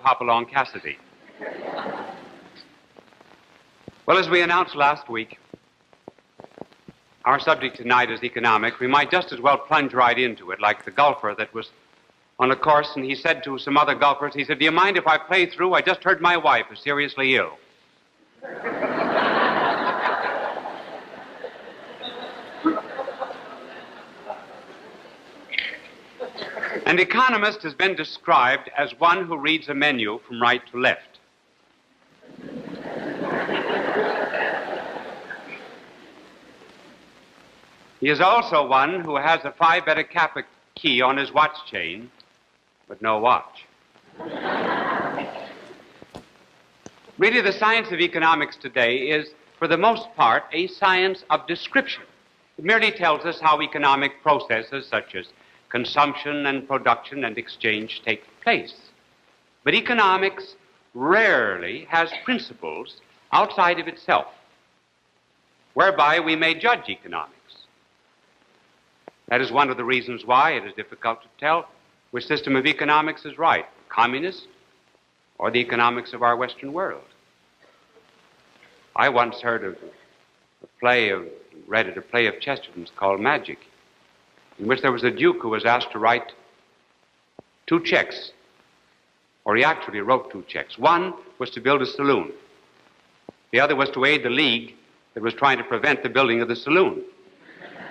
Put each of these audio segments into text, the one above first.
Hopalong Cassidy. Well, as we announced last week, our subject tonight is economics. We might just as well plunge right into it, like the golfer that was on a course, and he said to some other golfers, he said, "Do you mind if I play through? I just heard my wife is seriously ill." An economist has been described as one who reads a menu from right to left. He is also one who has a Phi Beta Kappa key on his watch chain, but no watch. Really, the science of economics today is, for the most part, a science of description. It merely tells us how economic processes such as consumption and production and exchange take place. But economics rarely has principles outside of itself, whereby we may judge economics. That is one of the reasons why it is difficult to tell which system of economics is right, communist or the economics of our Western world. I once heard of read a play of Chesterton's called Magic, in which there was a duke who was asked to write 2 checks, or he actually wrote 2 checks. One was to build a saloon. The other was to aid the league that was trying to prevent the building of the saloon.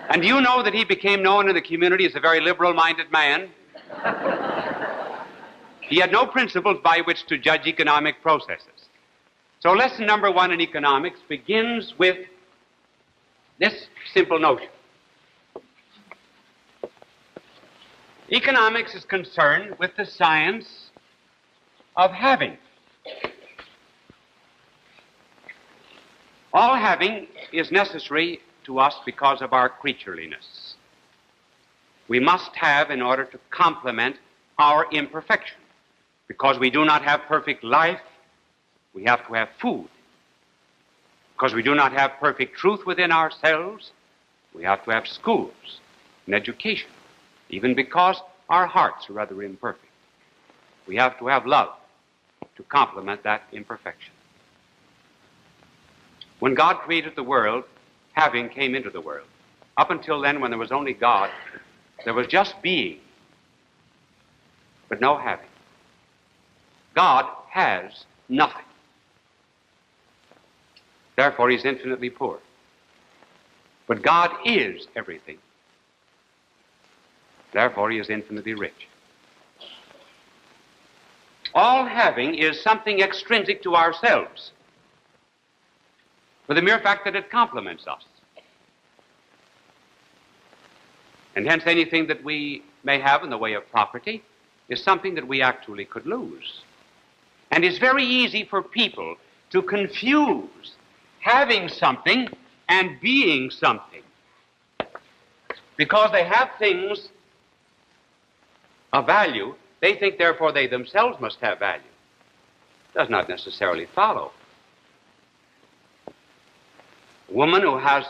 And do you know that he became known in the community as a very liberal-minded man? He had no principles by which to judge economic processes. So lesson number 1 in economics begins with this simple notion. Economics is concerned with the science of having. All having is necessary to us because of our creatureliness. We must have in order to complement our imperfection. Because we do not have perfect life, we have to have food. Because we do not have perfect truth within ourselves, we have to have schools and education. Even because our hearts are rather imperfect, we have to have love to complement that imperfection. When God created the world, having came into the world. Up until then, when there was only God, there was just being, but no having. God has nothing. Therefore, he's infinitely poor. But God is everything. Therefore, he is infinitely rich. All having is something extrinsic to ourselves, for the mere fact that it complements us. And hence anything that we may have in the way of property is something that we actually could lose. And it's very easy for people to confuse having something and being something. Because they have things of value, they think therefore they themselves must have value. Does not necessarily follow. A woman who has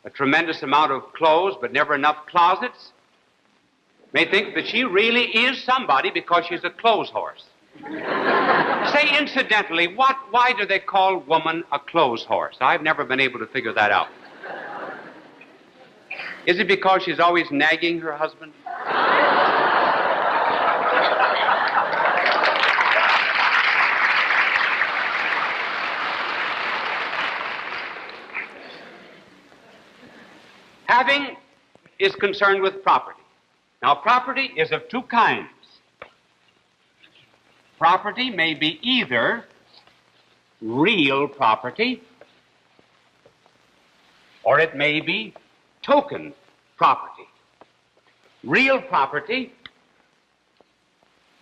a tremendous amount of clothes but never enough closets may think that she really is somebody because she's a clothes horse. Say, incidentally, why do they call woman a clothes horse? I've never been able to figure that out. Is it because she's always nagging her husband? Having is concerned with property. Now, property is of 2 kinds. Property may be either real property, or it may be token property. Real property,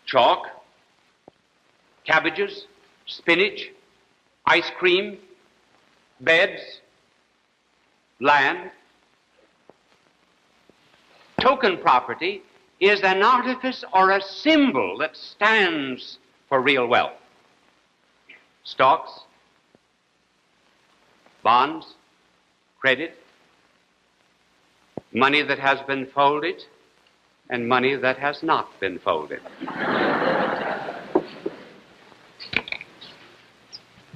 chalk, cabbages, spinach, ice cream, beds, land. Token property is an artifice or a symbol that stands for real wealth. Stocks, bonds, credit, money that has been folded, and money that has not been folded.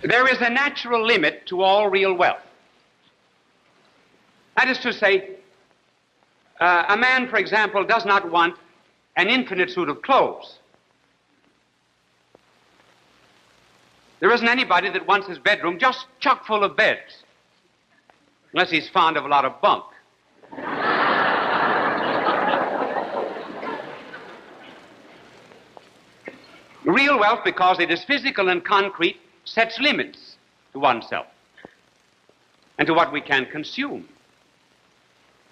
There is a natural limit to all real wealth. That is to say, a man, for example, does not want an infinite suit of clothes. There isn't anybody that wants his bedroom just chock full of beds, unless he's fond of a lot of bunk. Real wealth, because it is physical and concrete, sets limits to oneself and to what we can consume,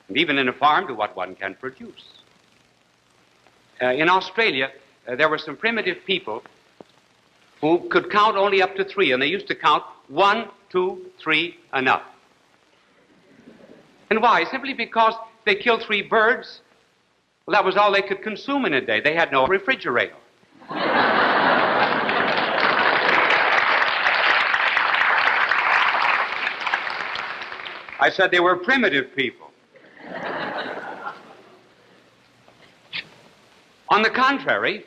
and even in a farm to what one can produce. In Australia, there were some primitive people who could count only up to 3, and they used to count 1, 2, 3, enough. And why? Simply because they killed 3 birds. Well, that was all they could consume in a day. They had no refrigerator. I said they were primitive people. On the contrary,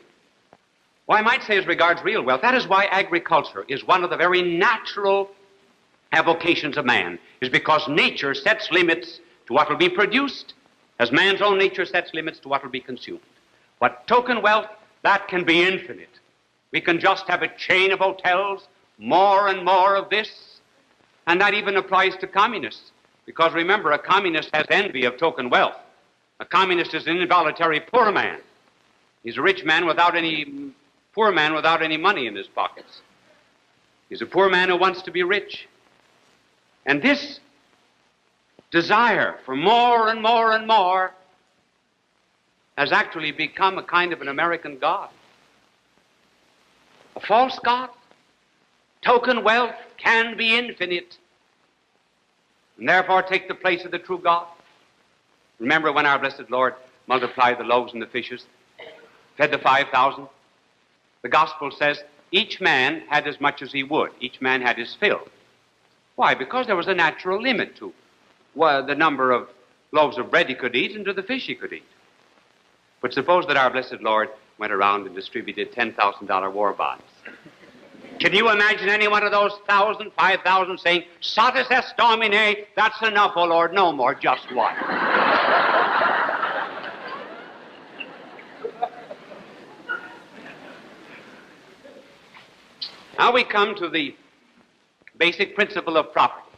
well, I might say as regards real wealth, that is why agriculture is one of the very natural avocations of man, is because nature sets limits to what will be produced, as man's own nature sets limits to what will be consumed. But token wealth, that can be infinite. We can just have a chain of hotels, more and more of this, and that even applies to communists. Because remember, a communist has envy of token wealth. A communist is an involuntary poor man. He's a rich man without any, poor man without any money in his pockets. He's a poor man who wants to be rich. And this desire for more and more and more has actually become a kind of an American god. A false god. Token wealth can be infinite, and therefore take the place of the true God. Remember when our blessed Lord multiplied the loaves and the fishes, fed the 5,000? The gospel says each man had as much as he would. Each man had his fill. Why? Because there was a natural limit to the number of loaves of bread he could eat and to the fish he could eat. But suppose that our blessed Lord went around and distributed $10,000 war bonds. Can you imagine any one of those 1,000, 5,000 saying, "Satis est Domine, that's enough, O Lord, no more, just one"? Now we come to the basic principle of property,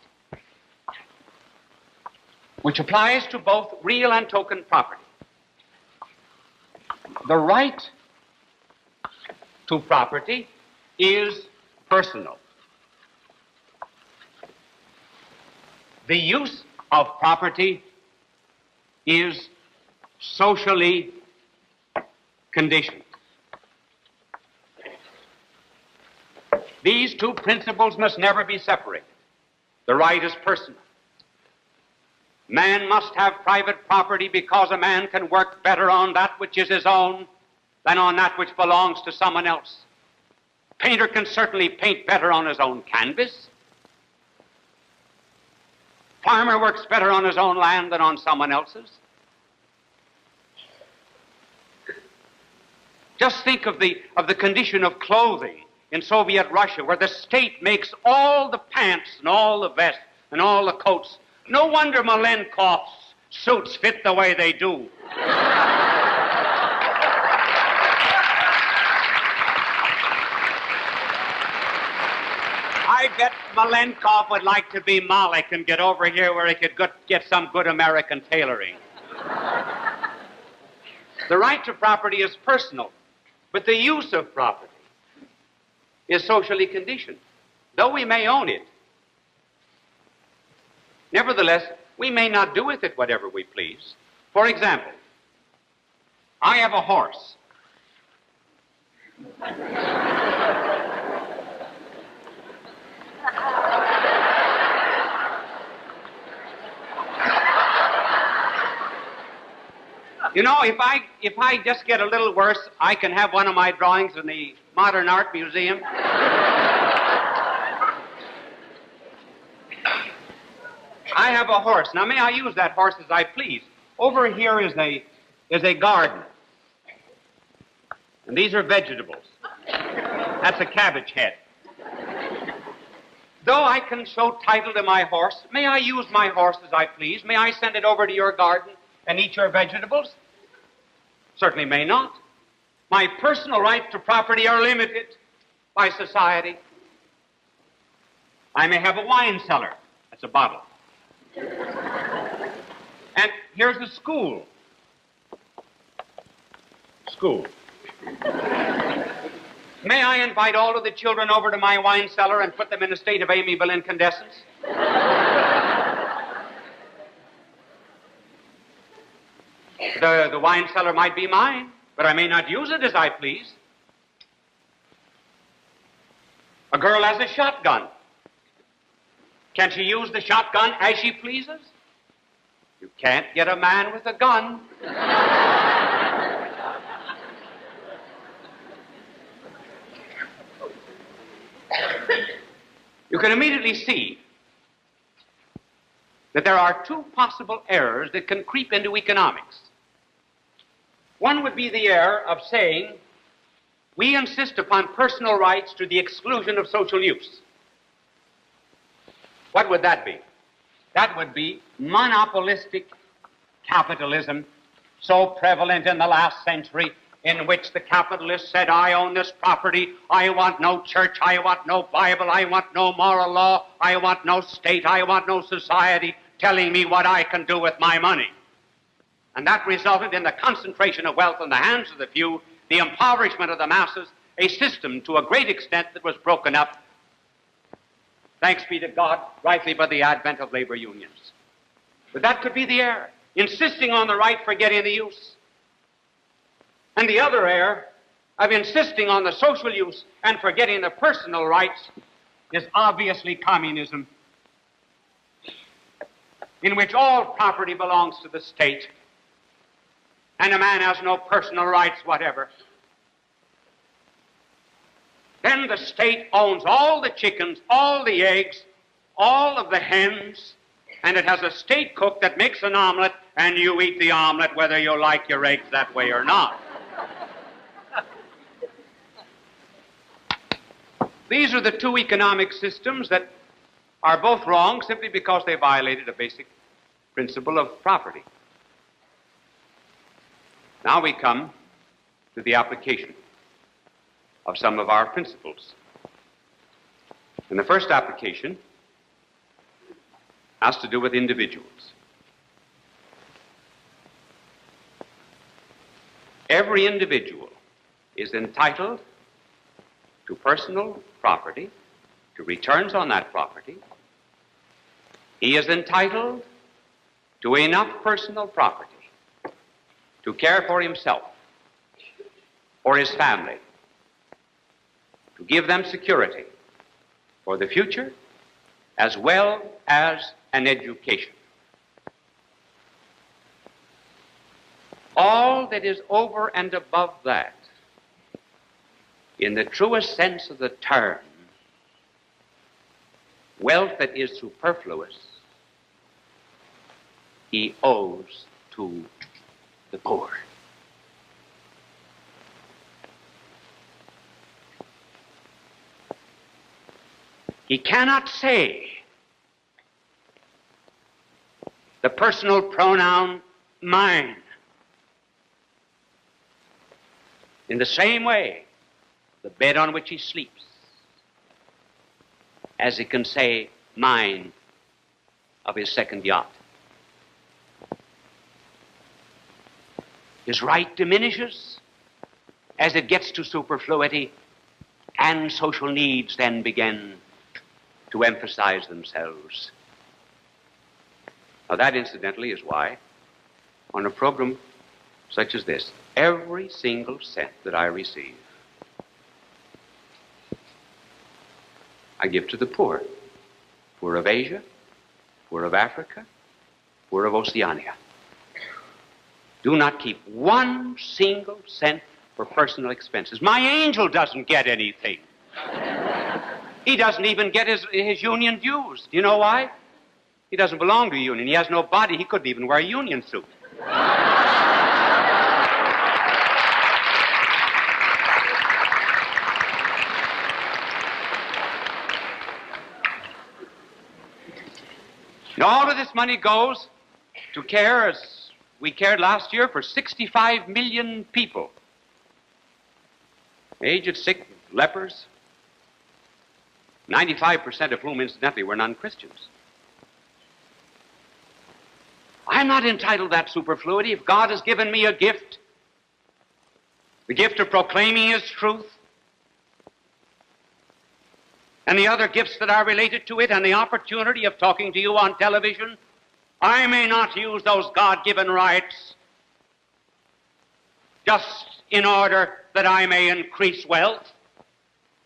which applies to both real and token property. The right to property is personal. The use of property is socially conditioned. These two principles must never be separated. The right is personal. Man must have private property because a man can work better on that which is his own than on that which belongs to someone else. Painter can certainly paint better on his own canvas. Farmer works better on his own land than on someone else's. Just think of the condition of clothing in Soviet Russia, where the state makes all the pants and all the vests and all the coats. No wonder Malenkov's suits fit the way they do. I bet Malenkov would like to be Malik and get over here where he could get some good American tailoring. The right to property is personal, but the use of property is socially conditioned. Though we may own it, nevertheless, we may not do with it whatever we please. For example, I have a horse. You know, if I just get a little worse, I can have one of my drawings in the Modern Art Museum. I have a horse. Now, may I use that horse as I please? Over here is a garden. And these are vegetables. That's a cabbage head. Though I can show title to my horse, may I use my horse as I please? May I send it over to your garden and eat your vegetables? Certainly may not. My personal rights to property are limited by society. I may have a wine cellar. That's a bottle. And here's a school. School. May I invite all of the children over to my wine cellar and put them in a state of amiable incandescence? The wine cellar might be mine, but I may not use it as I please. A girl has a shotgun. Can she use the shotgun as she pleases? You can't get a man with a gun. You can immediately see that there are two possible errors that can creep into economics. One would be the error of saying, we insist upon personal rights to the exclusion of social use. What would that be? That would be monopolistic capitalism, so prevalent in the last century, in which the capitalist said, I own this property, I want no church, I want no Bible, I want no moral law, I want no state, I want no society telling me what I can do with my money. And that resulted in the concentration of wealth in the hands of the few, the impoverishment of the masses, a system to a great extent that was broken up, thanks be to God, rightly by the advent of labor unions. But that could be the error, insisting on the right, forgetting the use. And the other error of insisting on the social use and forgetting the personal rights is obviously communism, in which all property belongs to the state and a man has no personal rights whatever. Then the state owns all the chickens, all the eggs, all of the hens, and it has a state cook that makes an omelet, and you eat the omelet whether you like your eggs that way or not. These are the two economic systems that are both wrong simply because they violated a basic principle of property. Now we come to the application of some of our principles. And the first application has to do with individuals. Every individual is entitled to personal property, to returns on that property. He is entitled to enough personal property to care for himself, for his family, to give them security for the future, as well as an education. All that is over and above that, in the truest sense of the term, wealth that is superfluous, he owes to the poor. He cannot say the personal pronoun mine in the same way the bed on which he sleeps, as he can say mine of his second yacht. His right diminishes as it gets to superfluity, and social needs then begin to emphasize themselves. Now that, incidentally, is why, on a program such as this, every single cent that I receive, I give to the poor. Poor of Asia, poor of Africa, poor of Oceania. Do not keep one single cent for personal expenses. My angel doesn't get anything. He doesn't even get his union dues. Do you know why? He doesn't belong to a union. He has no body. He couldn't even wear a union suit. And all of this money goes to care, as we cared last year, for 65 million people. Aged, sick, lepers, 95% of whom, incidentally, were non-Christians. I'm not entitled to that superfluity. If God has given me a gift, the gift of proclaiming His truth, and the other gifts that are related to it, and the opportunity of talking to you on television, I may not use those God-given rights just in order that I may increase wealth.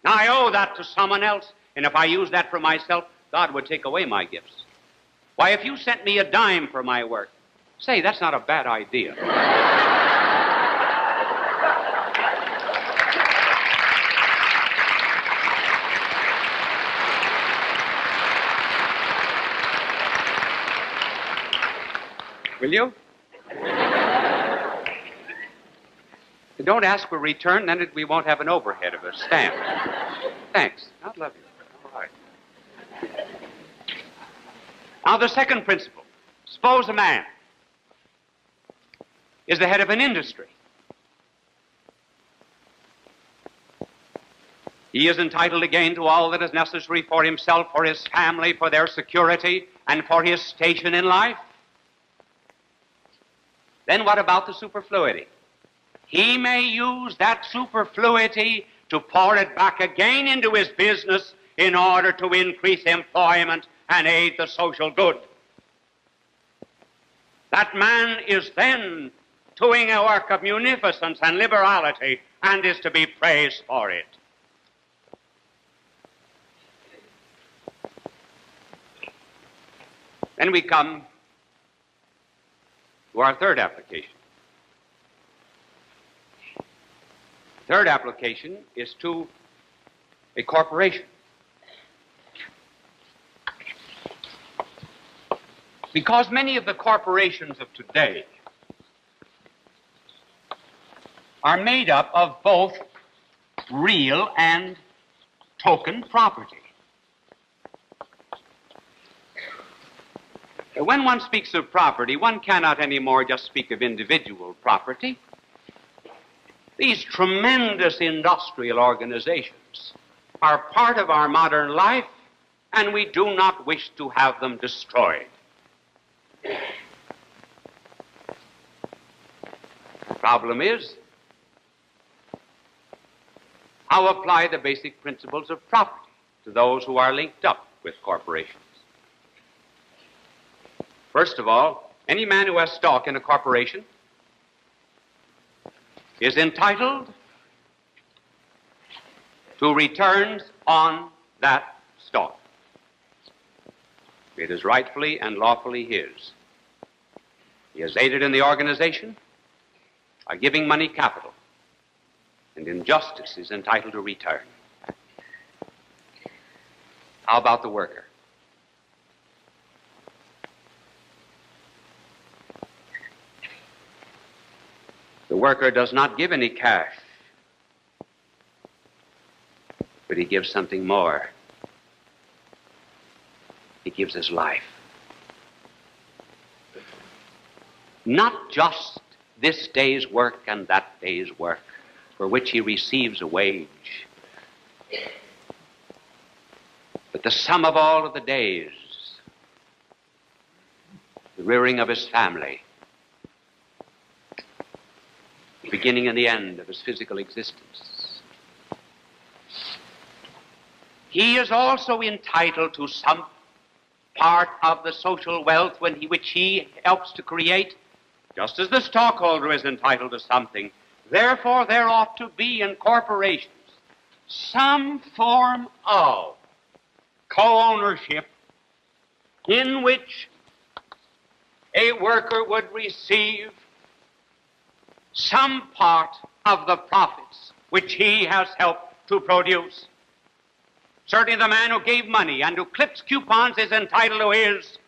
Now, I owe that to someone else, and if I use that for myself, God would take away my gifts. Why, if you sent me a dime for my work, say, that's not a bad idea. Will you? Don't ask for return, then we won't have an overhead of a stamp. Thanks. God love you. All right. Now, the second principle. Suppose a man is the head of an industry. He is entitled again to all that is necessary for himself, for his family, for their security, and for his station in life. Then what about the superfluity? He may use that superfluity to pour it back again into his business in order to increase employment and aid the social good. That man is then doing a work of munificence and liberality and is to be praised for it. Then we come to our third application. The third application is to a corporation. Because many of the corporations of today are made up of both real and token property. When one speaks of property, one cannot anymore just speak of individual property. These tremendous industrial organizations are part of our modern life, and we do not wish to have them destroyed. The problem is, how apply the basic principles of property to those who are linked up with corporations? First of all, any man who has stock in a corporation is entitled to returns on that stock. It is rightfully and lawfully his. He has aided in the organization by giving money capital, and in justice is entitled to return. How about the worker? The worker does not give any cash, but he gives something more. He gives his life. Not just this day's work and that day's work, for which he receives a wage, but the sum of all of the days, the rearing of his family, the beginning and the end of his physical existence. He is also entitled to some part of the social wealth which he helps to create, just as the stockholder is entitled to something. Therefore, there ought to be in corporations some form of co-ownership in which a worker would receive some part of the profits which he has helped to produce. Certainly the man who gave money and who clips coupons is entitled to his,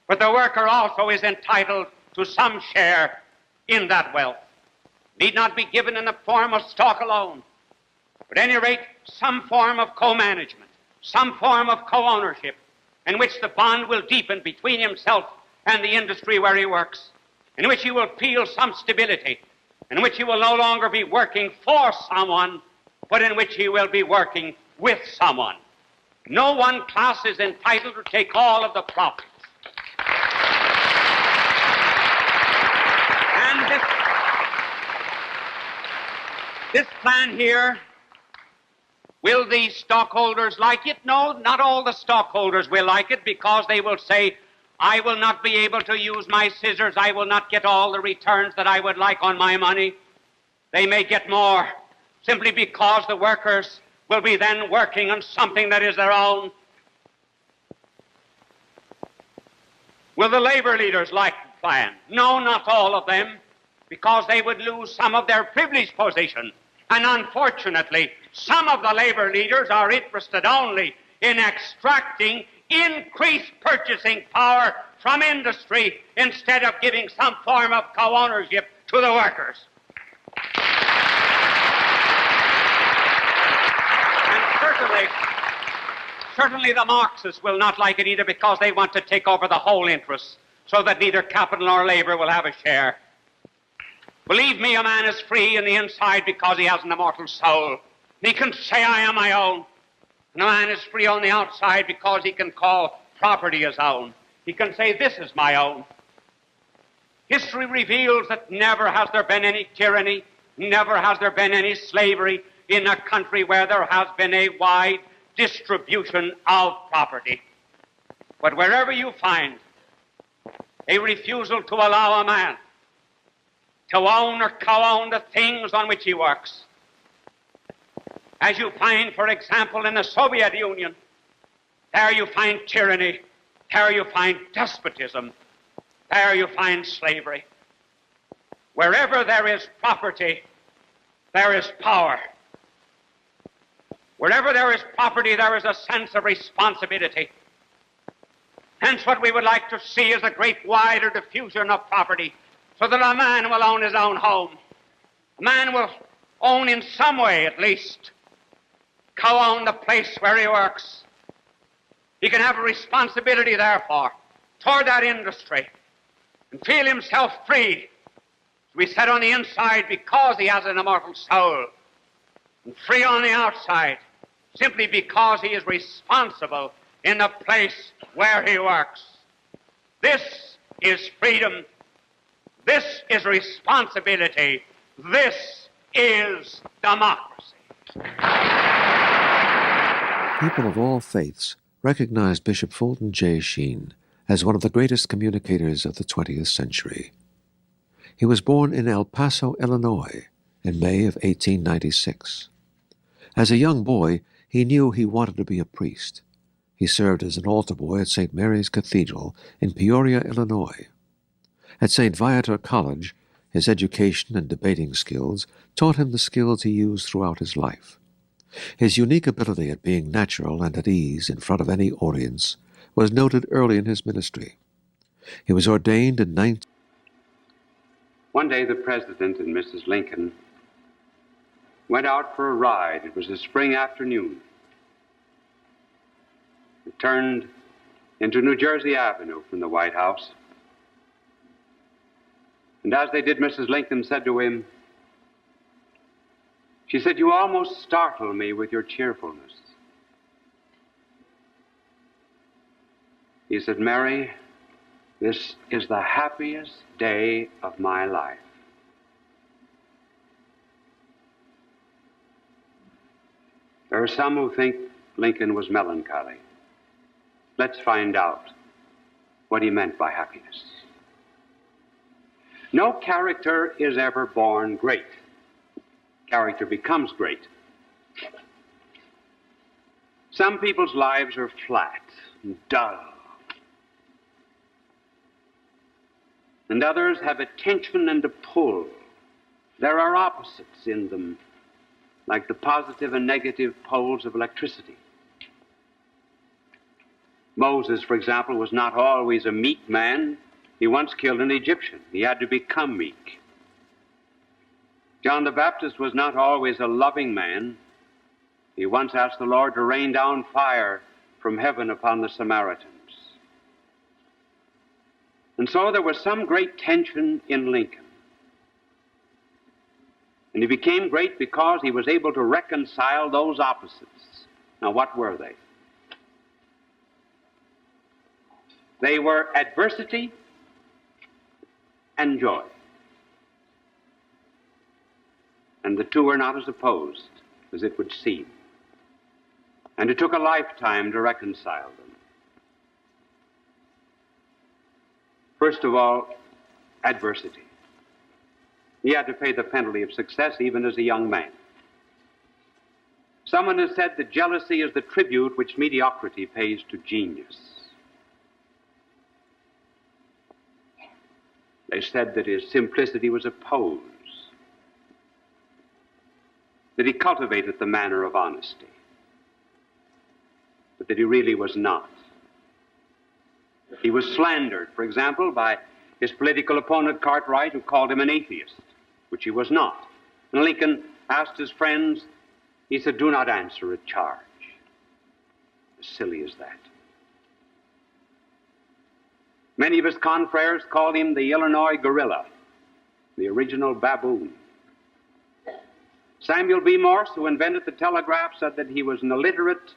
but the worker also is entitled to some share in that wealth. Need not be given in the form of stock alone, but at any rate, some form of co-management, some form of co-ownership, in which the bond will deepen between himself and the industry where he works, in which he will feel some stability, in which he will no longer be working for someone, but in which he will be working with someone. No one class is entitled to take all of the profits. And this plan here, will the stockholders like it? No, not all the stockholders will like it, because they will say, I will not be able to use my scissors. I will not get all the returns that I would like on my money. They may get more, simply because the workers will be then working on something that is their own. Will the labor leaders like the plan? No, not all of them, because they would lose some of their privileged position. And unfortunately, some of the labor leaders are interested only in extracting increased purchasing power from industry instead of giving some form of co-ownership to the workers. And certainly the Marxists will not like it either, because they want to take over the whole interest so that neither capital nor labor will have a share. Believe me, a man is free in the inside because he has an immortal soul. He can say, I am my own. And a man is free on the outside because he can call property his own. He can say, this is my own. History reveals that never has there been any tyranny, never has there been any slavery in a country where there has been a wide distribution of property. But wherever you find a refusal to allow a man to own or co-own the things on which he works, as you find, for example, in the Soviet Union, there you find tyranny, there you find despotism, there you find slavery. Wherever there is property, there is power. Wherever there is property, there is a sense of responsibility. Hence, what we would like to see is a great wider diffusion of property, so that a man will own his own home. A man will own, in some way at least, co-own the place where he works. He can have a responsibility, therefore, toward that industry and feel himself free, as we said, on the inside, because he has an immortal soul, and free on the outside simply because he is responsible in the place where he works. This is freedom. This is responsibility. This is democracy. People of all faiths recognized Bishop Fulton J. Sheen as one of the greatest communicators of the 20th century. He was born in El Paso, Illinois, in May of 1896. As a young boy, he knew he wanted to be a priest. He served as an altar boy at St. Mary's Cathedral in Peoria, Illinois. At St. Viator College, his education and debating skills taught him the skills he used throughout his life. His unique ability at being natural and at ease in front of any audience was noted early in his ministry. He was ordained in 19... One day the President and Mrs. Lincoln went out for a ride. It was a spring afternoon. They turned into New Jersey Avenue from the White House. And as they did, Mrs. Lincoln said to him, she said, you almost startle me with your cheerfulness. He said, Mary, this is the happiest day of my life. There are some who think Lincoln was melancholy. Let's find out what he meant by happiness. No character is ever born great. Character becomes great. Some people's lives are flat and dull, and others have a tension and a pull. There are opposites in them, like the positive and negative poles of electricity. Moses, for example, was not always a meek man. He once killed an Egyptian. He had to become meek. John the Baptist was not always a loving man. He once asked the Lord to rain down fire from heaven upon the Samaritans. And so there was some great tension in Lincoln. And he became great because he was able to reconcile those opposites. Now, what were they? They were adversity and joy. And the two are not as opposed as it would seem. And it took a lifetime to reconcile them. First of all, adversity. He had to pay the penalty of success even as a young man. Someone has said that jealousy is the tribute which mediocrity pays to genius. They said that his simplicity was a pose, that he cultivated the manner of honesty, but that he really was not. He was slandered, for example, by his political opponent Cartwright, who called him an atheist, which he was not. And Lincoln asked his friends, he said, "Do not answer a charge." As silly as that. Many of his confreres called him the Illinois gorilla, the original baboon. Samuel B. Morse, who invented the telegraph, said that he was an illiterate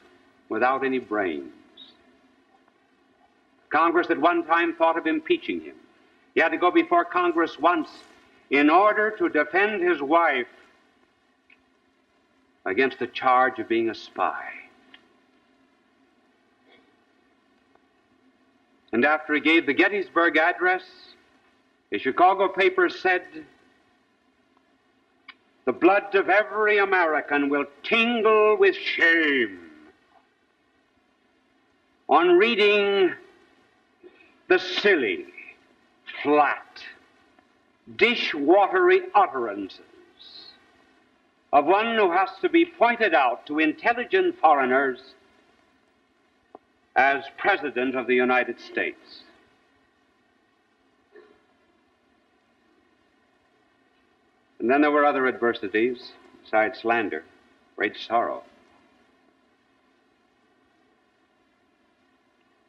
without any brains. Congress at one time thought of impeaching him. He had to go before Congress once in order to defend his wife against the charge of being a spy. And after he gave the Gettysburg Address, the Chicago papers said, "The blood of every American will tingle with shame on reading the silly, flat, dishwatery utterances of one who has to be pointed out to intelligent foreigners as President of the United States." And then there were other adversities besides slander, great sorrow.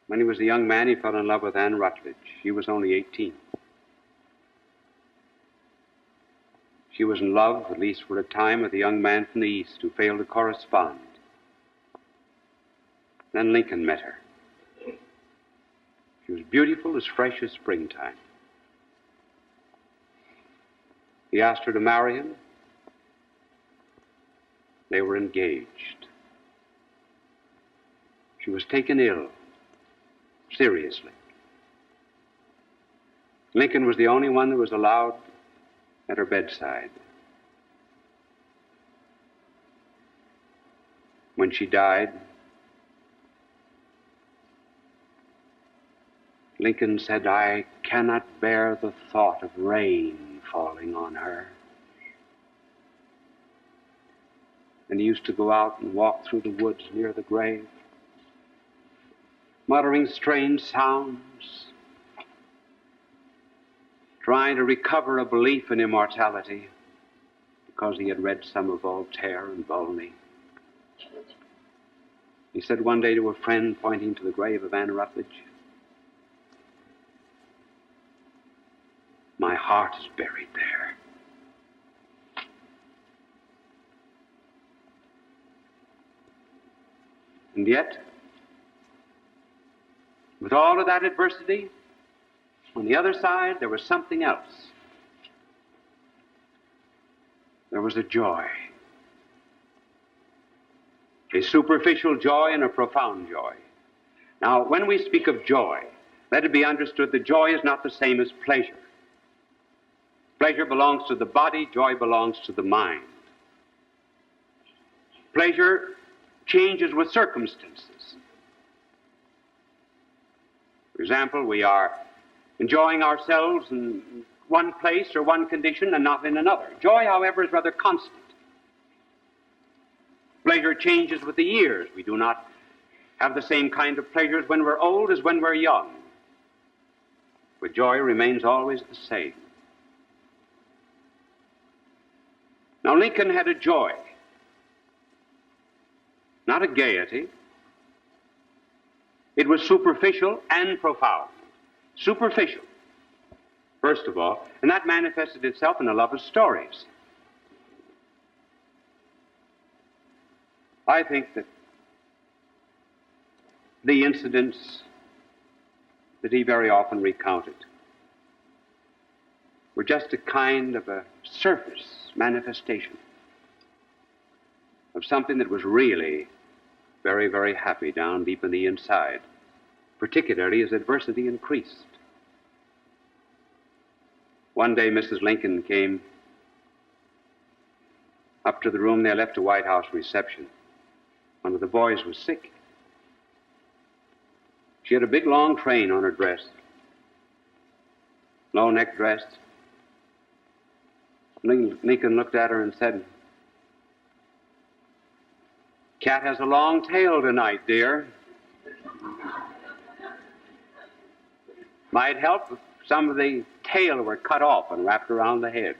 When he was a young man, he fell in love with Anne Rutledge. She was only 18. She was in love, at least for a time, with a young man from the East who failed to correspond. Then Lincoln met her. She was beautiful as fresh as springtime. He asked her to marry him. They were engaged. She was taken ill, seriously. Lincoln was the only one that was allowed at her bedside. When she died, Lincoln said, "I cannot bear the thought of rain falling on her." And he used to go out and walk through the woods near the grave, muttering strange sounds, trying to recover a belief in immortality because he had read some of Voltaire and Volney. He said one day to a friend, pointing to the grave of Anne Rutledge, "My heart is buried there." And yet, with all of that adversity, on the other side, there was something else. There was a joy. A superficial joy and a profound joy. Now, when we speak of joy, let it be understood that joy is not the same as pleasure. Pleasure belongs to the body, joy belongs to the mind. Pleasure changes with circumstances. For example, we are enjoying ourselves in one place or one condition and not in another. Joy, however, is rather constant. Pleasure changes with the years. We do not have the same kind of pleasures when we're old as when we're young. But joy remains always the same. Now, Lincoln had a joy, not a gaiety. It was superficial and profound. Superficial. first of all, and that manifested itself in a love of stories. I think that the incidents that he very often recounted were just a kind of a surface manifestation of something that was really very, very happy down deep in the inside, particularly as adversity increased. One day, Mrs. Lincoln came up to the room they left a White House reception. One of the boys was sick. She had a big, long train on her dress, low-neck dress. Lincoln looked at her and said, "Cat has a long tail tonight, dear. Might help if some of the tail were cut off and wrapped around the head."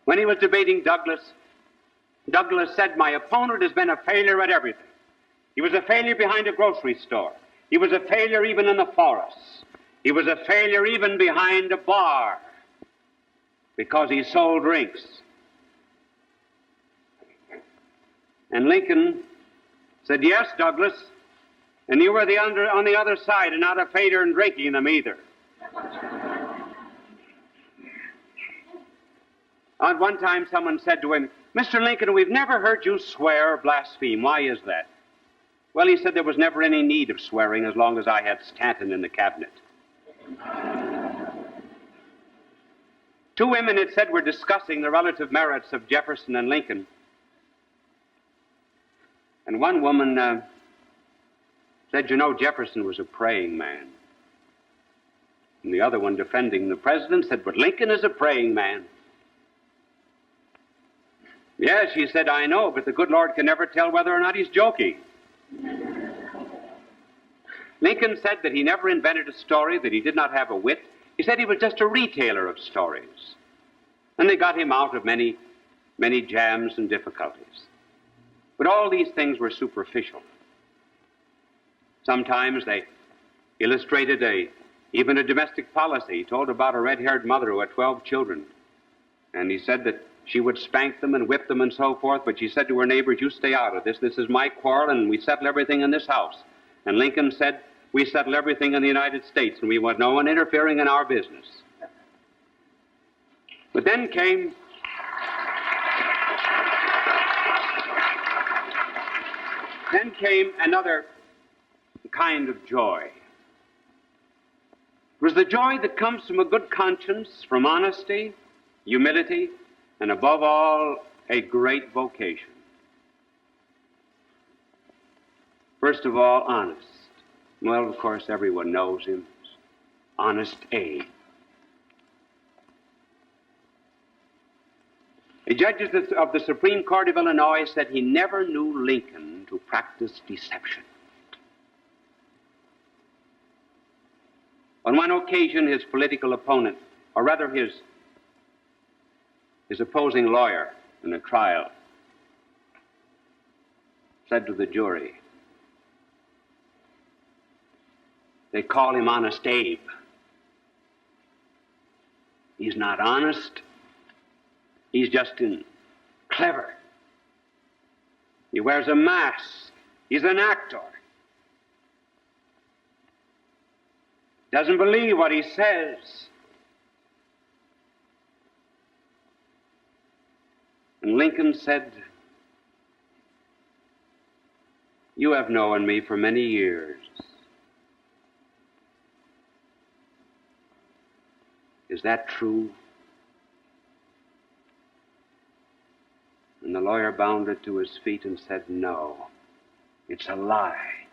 When he was debating Douglas, Douglas said, "My opponent has been a failure at everything. He was a failure behind a grocery store. He was a failure even in the forest. He was a failure even behind a bar because he sold drinks." And Lincoln said, "Yes, Douglas, and you were on the other side and not a failure in drinking them either." At one time, someone said to him, "Mr. Lincoln, we've never heard you swear or blaspheme. Why is that?" Well, he said there was never any need of swearing as long as I had Stanton in the cabinet. Two women, it said, were discussing the relative merits of Jefferson and Lincoln. And one woman said, "You know, Jefferson was a praying man." And the other one, defending the president, said, "But Lincoln is a praying man." "Yes," she said, "I know, but the good Lord can never tell whether or not he's joking." Lincoln said that he never invented a story, that he did not have a wit. He said he was just a retailer of stories. And they got him out of many, many jams and difficulties. But all these things were superficial. Sometimes they illustrated even a domestic policy. He told about a red-haired mother who had 12 children. And he said that she would spank them and whip them and so forth, but she said to her neighbors, "You stay out of this. This is my quarrel, and we settle everything in this house." And Lincoln said, "We settle everything in the United States, and we want no one interfering in our business." But then came another kind of joy. It was the joy that comes from a good conscience, from honesty, humility, and above all, a great vocation. First of all, honest. Well, of course, everyone knows him. Honest Abe. The judges of the Supreme Court of Illinois said he never knew Lincoln to practice deception. On one occasion, his political opponent, or rather his opposing lawyer in a trial, said to the jury, "They call him Honest Abe. He's not honest. He's just clever. He wears a mask. He's an actor. Doesn't believe what he says." And Lincoln said, "You have known me for many years. Is that true?" And the lawyer bounded to his feet and said, "No, it's a lie.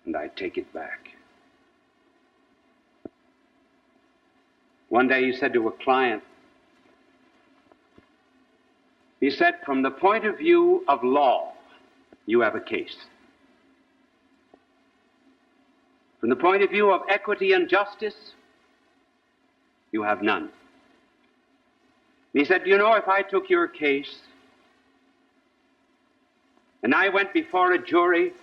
And I take it back." One day he said to a client, he said, "From the point of view of law, you have a case. From the point of view of equity and justice, you have none." And he said, "You know, if I took your case and I went before a jury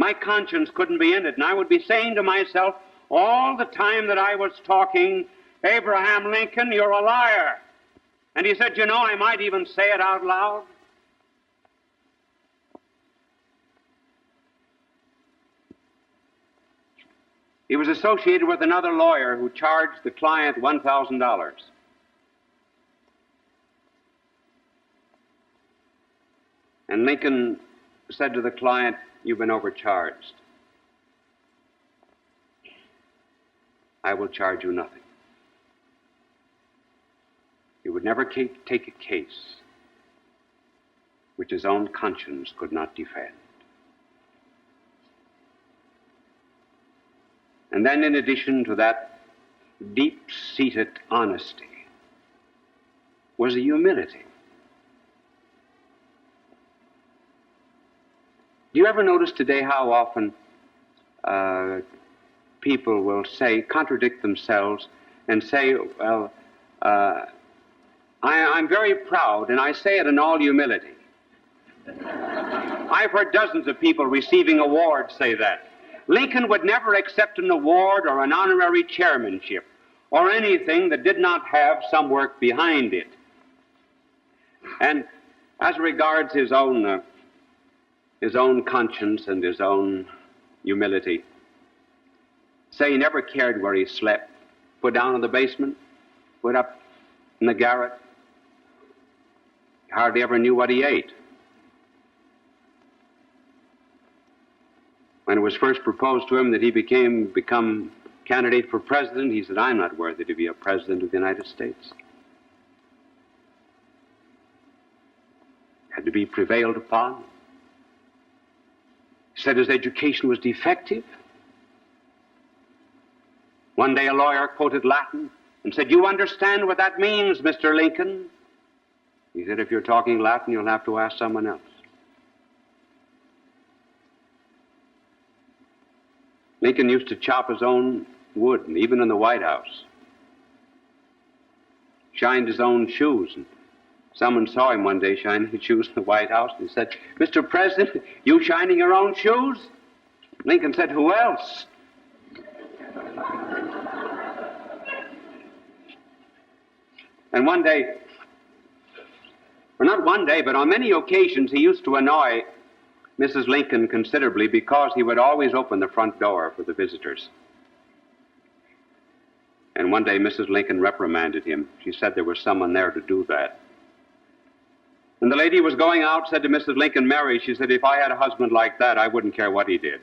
My conscience couldn't be in it, and I would be saying to myself all the time that I was talking, Abraham Lincoln, you're a liar. And he said, you know, I might even say it out loud. He was associated with another lawyer who charged the client $1,000. And Lincoln said to the client, you've been overcharged. I will charge you nothing. He would never take a case which his own conscience could not defend. And then, in addition to that deep-seated honesty, was a humility. Do you ever notice today how often people will say, contradict themselves, and say, well, I'm very proud, and I say it in all humility. I've heard dozens of people receiving awards say that. Lincoln would never accept an award or an honorary chairmanship or anything that did not have some work behind it. And as regards his own conscience and his own humility, say he never cared where he slept, put down in the basement, put up in the garret. He hardly ever knew what he ate. When it was first proposed to him that he become candidate for president, he said, I'm not worthy to be a president of the United States. Had to be prevailed upon. He said his education was defective. One day a lawyer quoted Latin and said, you understand what that means, Mr. Lincoln? He said, if you're talking Latin, you'll have to ask someone else. Lincoln used to chop his own wood, and even in the White House. Shined his own shoes. And someone saw him one day shining his shoes in the White House, and he said, Mr. President, you shining your own shoes? Lincoln said, who else? And one day, or not one day, but on many occasions, he used to annoy Mrs. Lincoln considerably because he would always open the front door for the visitors. And one day Mrs. Lincoln reprimanded him. She said there was someone there to do that. And the lady was going out, said to Mrs. Lincoln, Mary, she said, if I had a husband like that, I wouldn't care what he did.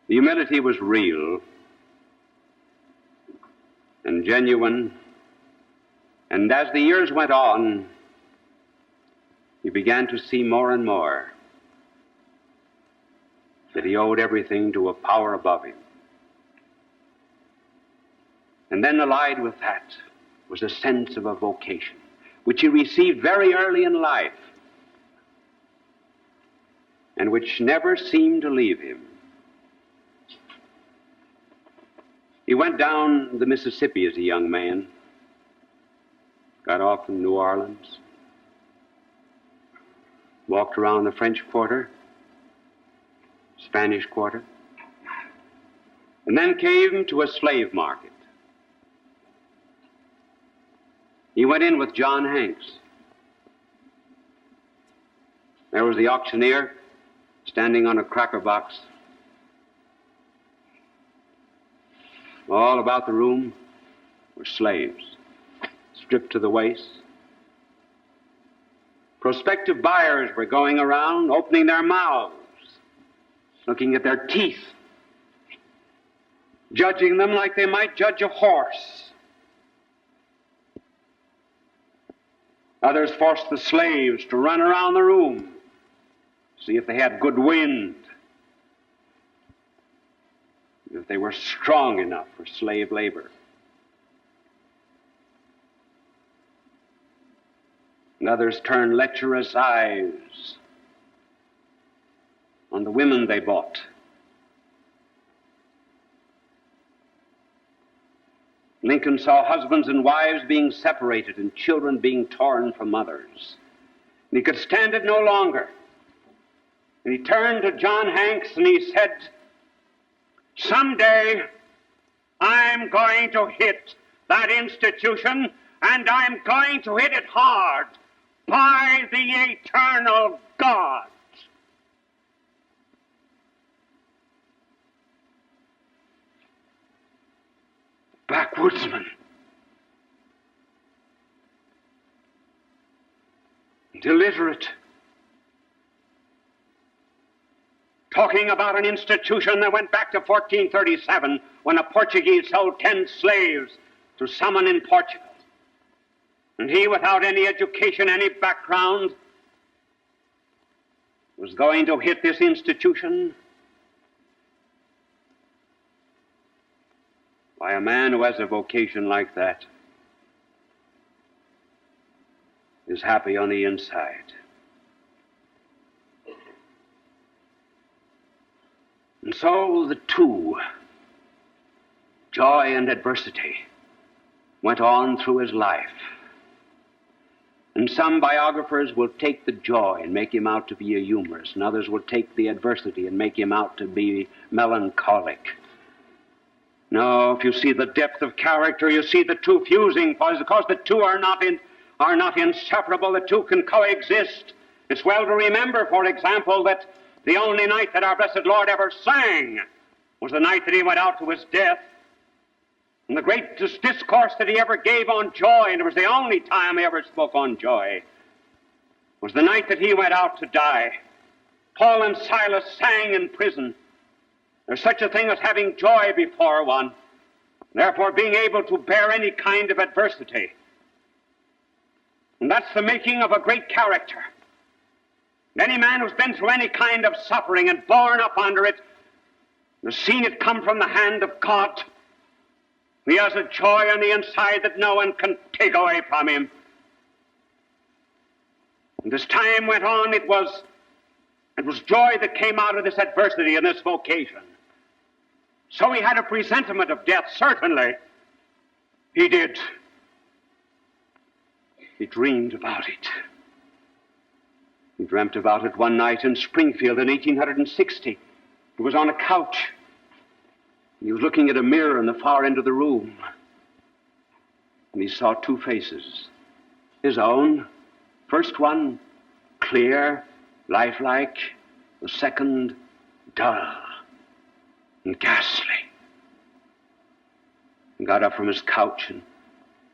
The humility was real and genuine. And as the years went on, he began to see more and more that he owed everything to a power above him. And then allied with that was a sense of a vocation, which he received very early in life, and which never seemed to leave him. He went down the Mississippi as a young man, got off in New Orleans, walked around the French Quarter, Spanish Quarter, and then came to a slave market. He went in with John Hanks. There was the auctioneer standing on a cracker box. All about the room were slaves, stripped to the waist. Prospective buyers were going around, opening their mouths, looking at their teeth, judging them like they might judge a horse. Others forced the slaves to run around the room, see if they had good wind, if they were strong enough for slave labor. And others turned lecherous eyes on the women they bought. Lincoln saw husbands and wives being separated and children being torn from mothers. And he could stand it no longer. And he turned to John Hanks and he said, "Someday I'm going to hit that institution, and I'm going to hit it hard, by the eternal God." Backwoodsman. And illiterate. Talking about an institution that went back to 1437 when a Portuguese sold 10 slaves to someone in Portugal. And he, without any education, any background, was going to hit this institution by a man who has a vocation like that is happy on the inside. And so the two, joy and adversity, went on through his life. And some biographers will take the joy and make him out to be a humorist, and others will take the adversity and make him out to be melancholic. No, if you see the depth of character, you see the two fusing points, because the two are not inseparable. The two can coexist. It's well to remember, for example, that the only night that our blessed Lord ever sang was the night that he went out to his death. And the greatest discourse that he ever gave on joy, and it was the only time he ever spoke on joy, was the night that he went out to die. Paul and Silas sang in prison. There's such a thing as having joy before one, therefore being able to bear any kind of adversity. And that's the making of a great character. Any man who's been through any kind of suffering and borne up under it, and has seen it come from the hand of God, he has a joy on the inside that no one can take away from him. And as time went on, it was joy that came out of this adversity and this vocation. So he had a presentiment of death, certainly. He did. He dreamed about it. He dreamt about it one night in Springfield in 1860. He was on a couch. He was looking at a mirror in the far end of the room. And he saw two faces. His own. First one, clear, lifelike. The second, dull and ghastly. He got up from his couch and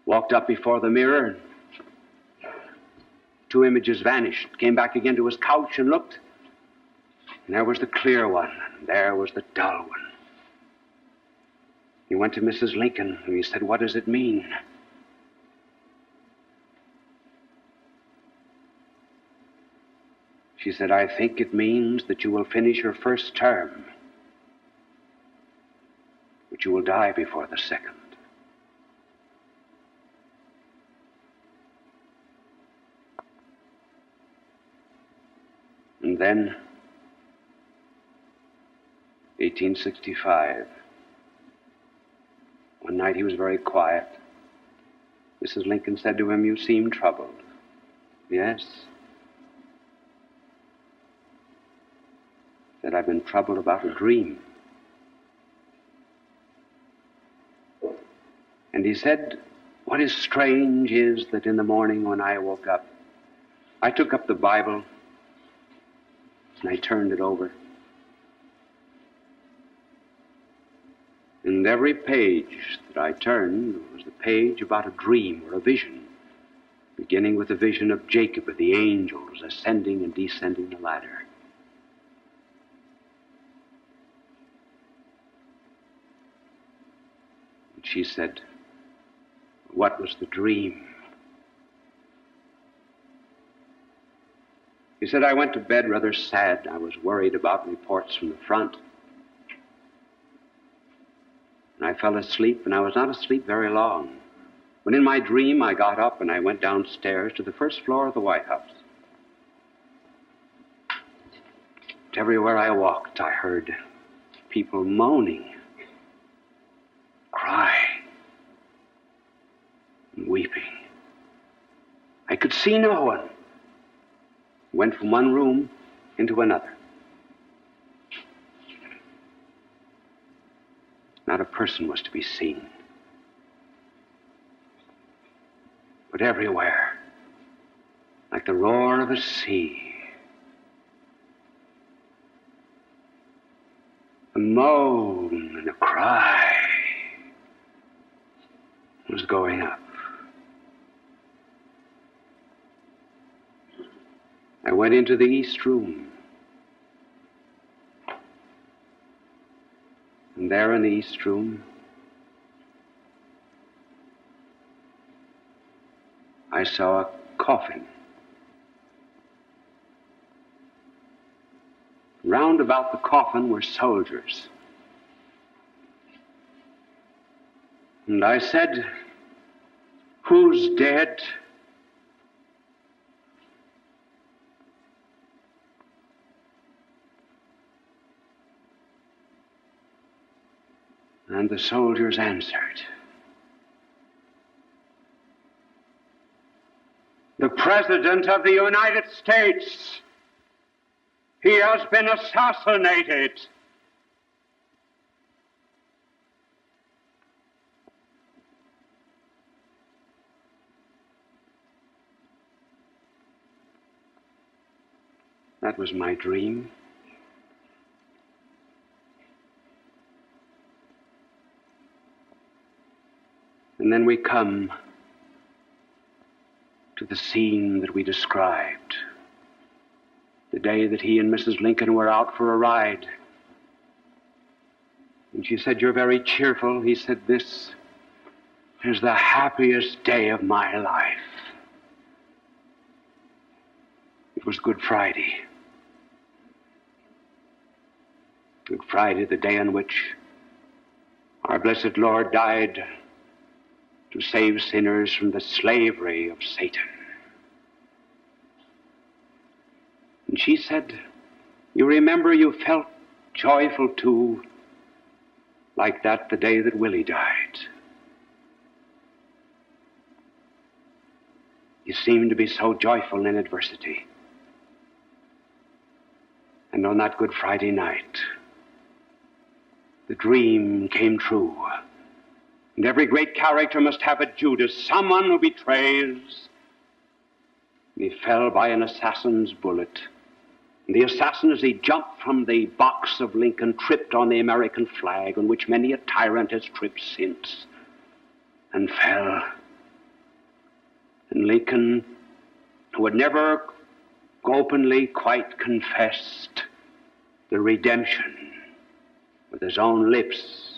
walked up before the mirror. Two images vanished, came back again to his couch and looked. And there was the clear one, and there was the dull one. He went to Mrs. Lincoln, and he said, "What does it mean?" She said, "I think it means that you will finish your first term, but you will die before the second." And then, 1865, one night he was very quiet. Mrs. Lincoln said to him, "You seem troubled." "Yes." He said, "I've been troubled about a dream." And he said, "What is strange is that in the morning when I woke up, I took up the Bible and I turned it over. And every page that I turned was the page about a dream or a vision, beginning with the vision of Jacob and the angels ascending and descending the ladder. And she said, "What was the dream?" He said, "I went to bed rather sad. I was worried about reports from the front. And I fell asleep, and I was not asleep very long. When in my dream I got up and I went downstairs to the first floor of the White House. And everywhere I walked, I heard people moaning, crying, and weeping. I could see no one. Went from one room into another. Not a person was to be seen. But everywhere, like the roar of a sea, a moan and a cry was going up. I went into the East Room. And there in the East Room, I saw a coffin. Round about the coffin were soldiers. And I said, "Who's dead?" And the soldiers answered, "The President of the United States. He has been assassinated." That was my dream. And then we come to the scene that we described. The day that he and Mrs. Lincoln were out for a ride. And she said, "You're very cheerful." He said, "This is the happiest day of my life." It was Good Friday. Good Friday, the day on which our blessed Lord died to save sinners from the slavery of Satan. And she said, "You remember you felt joyful too, like that the day that Willie died. You seemed to be so joyful in adversity." And on that Good Friday night, the dream came true. And every great character must have a Judas, someone who betrays. And he fell by an assassin's bullet. And the assassin, as he jumped from the box of Lincoln, tripped on the American flag, on which many a tyrant has tripped since, and fell. And Lincoln, who had never openly quite confessed the redemption with his own lips,